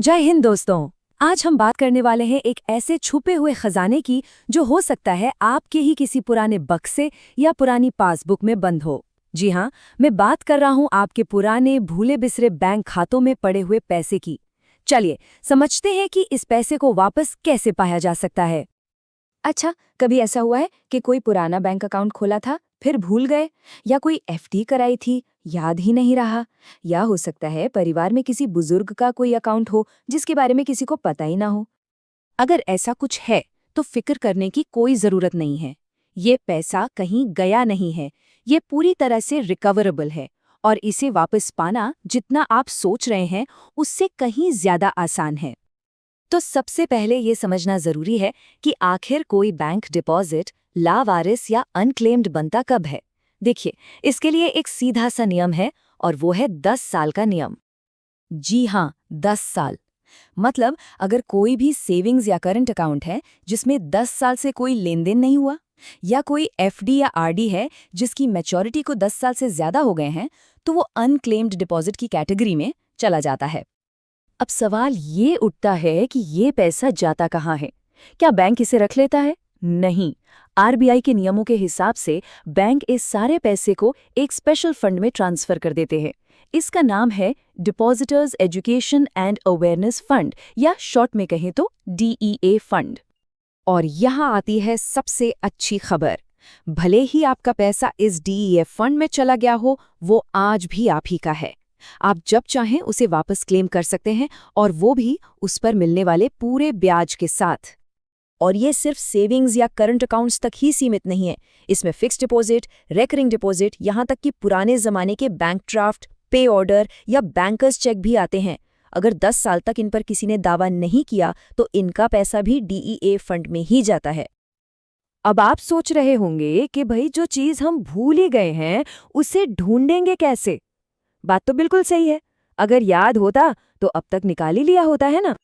जय हिंद दोस्तों। आज हम बात करने वाले हैं एक ऐसे छुपे हुए खजाने की जो हो सकता है आपके ही किसी पुराने बक्से या पुरानी पासबुक में बंद हो। जी हाँ, मैं बात कर रहा हूँ आपके पुराने भूले बिसरे बैंक खातों में पड़े हुए पैसे की। चलिए समझते हैं कि इस पैसे को वापस कैसे पाया जा सकता है। अच्छा, कभी ऐसा हुआ है कि कोई पुराना बैंक अकाउंट खोला था, फिर भूल गए, या कोई एफडी कराई थी, याद ही नहीं रहा, या हो सकता है परिवार में किसी बुजुर्ग का कोई अकाउंट हो जिसके बारे में किसी को पता ही ना हो। अगर ऐसा कुछ है तो फिक्र करने की कोई जरूरत नहीं है। ये पैसा कहीं गया नहीं है, ये पूरी तरह से रिकवरेबल है और इसे वापस पाना जितना आप सोच रहे हैं उससे कहीं ज्यादा आसान है। तो सबसे पहले ये समझना जरूरी है कि आखिर कोई बैंक डिपॉजिट लावारिस या अनक्लेम्ड बनता कब है। देखिए, इसके लिए एक सीधा सा नियम है और वो है 10 साल का नियम। जी हाँ, 10 साल। मतलब अगर कोई भी सेविंग्स या करंट अकाउंट है जिसमें 10 साल से कोई लेन देन नहीं हुआ, या कोई एफडी या आरडी है जिसकी मैच्योरिटी को 10 साल से ज्यादा हो गए हैं, तो वो अनक्लेम्ड डिपॉजिट की कैटेगरी में चला जाता है। अब सवाल ये उठता है कि ये पैसा जाता कहाँ है? क्या बैंक इसे रख लेता है? नहीं। आरबीआई के नियमों के हिसाब से बैंक इस सारे पैसे को एक स्पेशल फंड में ट्रांसफर कर देते हैं। इसका नाम है depositors education and awareness fund, या शॉर्ट में कहें तो डीईए फंड। और यहाँ आती है सबसे अच्छी खबर। भले ही आपका पैसा इस डीईए फंड में चला गया हो, वो आज भी आप ही का है। आप जब चाहें उसे वापस क्लेम कर सकते हैं, और वो भी उस पर मिलने वाले पूरे ब्याज के साथ। और ये सिर्फ सेविंग्स या करंट अकाउंट्स तक ही सीमित नहीं है। इसमें फिक्स्ड डिपॉजिट, रेकरिंग डिपॉजिट, यहाँ तक कि पुराने जमाने के बैंक ड्राफ्ट, पे ऑर्डर या बैंकर्स चेक भी आते हैं। अगर 10 साल तक इन पर किसी ने दावा नहीं किया तो इनका पैसा भी डीईए फंड में ही जाता है। अब आप सोच रहे होंगे कि भाई जो चीज हम भूल ही गए हैं उसे ढूंढेंगे कैसे? बात तो बिल्कुल सही है। अगर याद होता तो अब तक निकाल ही लिया होता, है ना?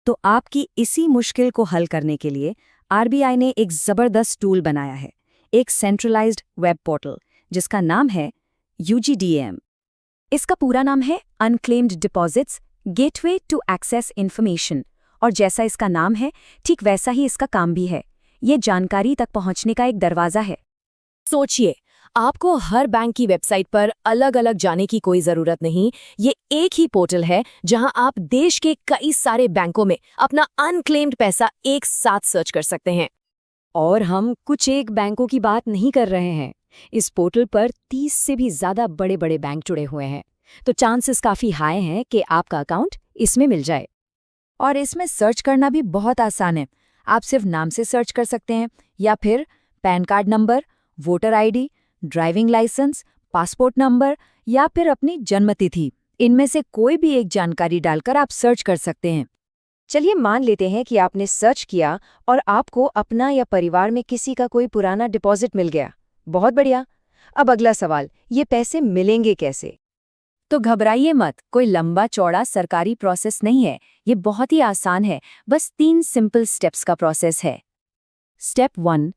तो आपकी इसी मुश्किल को हल करने के लिए आरबीआई ने एक जबरदस्त टूल बनाया है, एक सेंट्रलाइज्ड वेब पोर्टल जिसका नाम है यूजीडीएम। इसका पूरा नाम है unclaimed deposits gateway to access information. और जैसा इसका नाम है, ठीक वैसा ही इसका काम भी है। ये जानकारी तक पहुंचने का एक दरवाजा है। सोचिए, आपको हर बैंक की वेबसाइट पर अलग अलग जाने की कोई जरूरत नहीं। ये एक ही पोर्टल है जहां आप देश के कई सारे बैंकों में अपना अनक्लेम्ड पैसा एक साथ सर्च कर सकते हैं। और हम कुछ एक बैंकों की बात नहीं कर रहे हैं। इस पोर्टल पर 30 से भी ज्यादा बड़े बड़े बैंक जुड़े हुए हैं, तो चांसेस काफी हाई हैं कि आपका अकाउंट इसमें मिल जाए। और इसमें सर्च करना भी बहुत आसान है। आप सिर्फ नाम से सर्च कर सकते हैं, या फिर PAN card number, voter ID, driving licence, passport number, या फिर अपनी जन्मतिथि, इनमें से कोई भी एक जानकारी डालकर आप सर्च कर सकते हैं। चलिए मान लेते हैं कि आपने सर्च किया और आपको अपना या परिवार में किसी का कोई पुराना डिपॉजिट मिल गया। बहुत बढ़िया। अब अगला सवाल, ये पैसे मिलेंगे कैसे? तो घबराइए मत, कोई लंबा चौड़ा सरकारी प्रोसेस नहीं है। ये बहुत ही आसान है, बस 3 सिंपल स्टेप्स का प्रोसेस है। स्टेप 1,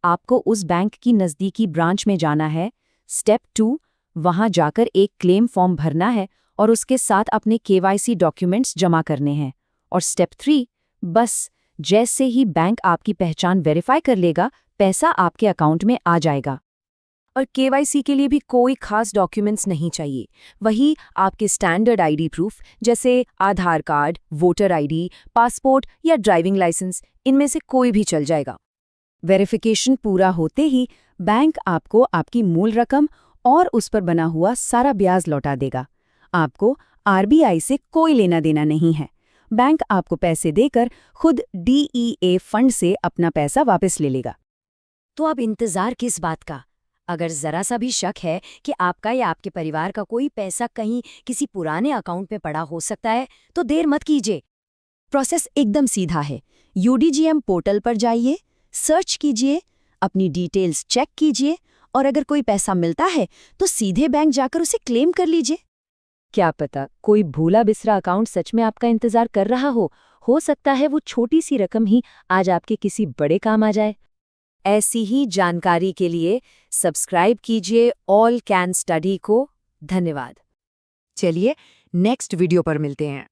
आपको उस बैंक की नज़दीकी ब्रांच में जाना है। स्टेप 2, वहां जाकर एक क्लेम फॉर्म भरना है और उसके साथ अपने केवाईसी डॉक्यूमेंट्स जमा करने हैं। और स्टेप 3, बस जैसे ही बैंक आपकी पहचान वेरीफाई कर लेगा, पैसा आपके अकाउंट में आ जाएगा। और केवाईसी के लिए भी कोई खास डॉक्यूमेंट्स नहीं चाहिए। वही आपके स्टैंडर्ड आईडी प्रूफ, जैसे आधार कार्ड, वोटर आईडी, पासपोर्ट या ड्राइविंग लाइसेंस, इनमें से कोई भी चल जाएगा। वेरिफिकेशन पूरा होते ही बैंक आपको आपकी मूल रकम और उस पर बना हुआ सारा ब्याज लौटा देगा। आपको आरबीआई से कोई लेना देना नहीं है। बैंक आपको पैसे देकर खुद डीईए फंड से अपना पैसा वापस ले लेगा। तो अब इंतजार किस बात का? अगर जरा सा भी शक है कि आपका या आपके परिवार का कोई पैसा कहीं किसी पुराने अकाउंट में पड़ा हो सकता है, तो देर मत कीजिए। प्रोसेस एकदम सीधा है। यूडीजीएम पोर्टल पर जाइए, सर्च कीजिए, अपनी डिटेल्स चेक कीजिए, और अगर कोई पैसा मिलता है तो सीधे बैंक जाकर उसे क्लेम कर लीजिए। क्या पता कोई भूला बिसरा अकाउंट सच में आपका इंतजार कर रहा हो सकता है वो छोटी सी रकम ही आज आपके किसी बड़े काम आ जाए। ऐसी ही जानकारी के लिए सब्सक्राइब कीजिए ऑल कैन स्टडी को। धन्यवाद। चलिए नेक्स्ट वीडियो पर मिलते हैं।